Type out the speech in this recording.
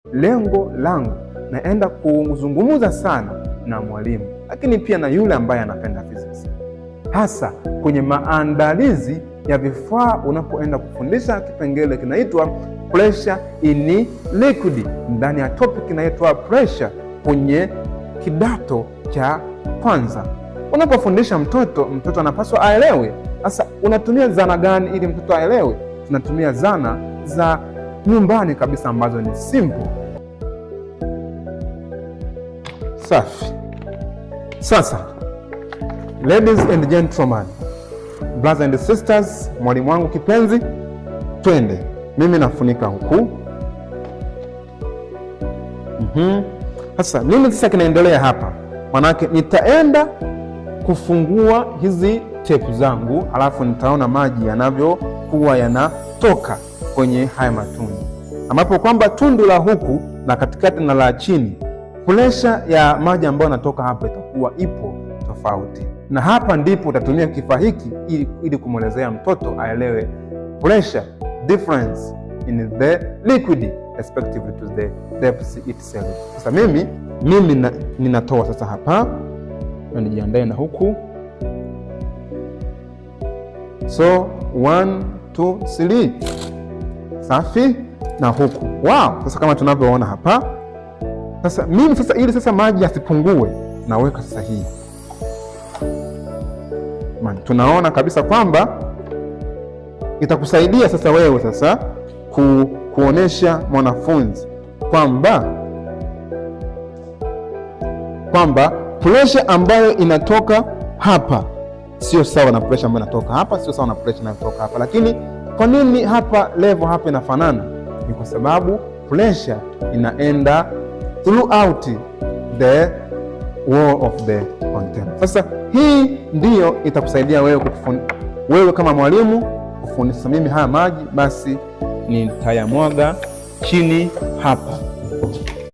lengo langu naenda kuzungumza sana na mwalimu, lakini pia na yule ambaye anapenda physics, hasa kwenye maandalizi ya vifaa unapoenda kufundisha kipengele kinaitwa pressure in liquid ndani ya topic inaitwa pressure kwenye kidato cha kwanza. Unapofundisha mtoto anapaswa aelewe. Sasa unatumia zana gani ili mtoto aelewe? Tunatumia zana za nyumbani kabisa ambazo ni simple. Safi. Sasa ladies and gentlemen, brothers and sisters, mwalimu wangu kipenzi, twende. Mimi nafunika huku. Sasa nini sasa kinaendelea hapa? Manake nitaenda kufungua hizi tape zangu, alafu nitaona maji yanavyokuwa yanatoka kwenye haya matundu, ambapo kwamba tundu la huku na katikati na la chini, pressure ya maji ambayo yanatoka hapa itakuwa ipo tofauti. Na hapa ndipo utatumia kifaa hiki ili kumwelezea mtoto aelewe pressure difference in the liquid respectively to the depth itself. Sasa mimi ninatoa sasa hapa na nijiandae na huku. So 1 2 3, safi, na huku. Wow, sasa kama tunavyoona hapa. Sasa mimi sasa ili sasa maji yasipungue, naweka sasa hii. Tunaona kabisa kwamba itakusaidia sasa wewe sasa kuonesha mwanafunzi kwamba pressure ambayo inatoka hapa sio sawa na pressure ambayo inatoka hapa, sio sawa na pressure inayotoka hapa. Lakini kwa nini hapa level hapa inafanana? Ni kwa sababu pressure inaenda throughout the wall of the container. Sasa hii ndiyo itakusaidia wewe kama mwalimu kufundisha. Mimi haya maji basi nitayamwaga chini hapa.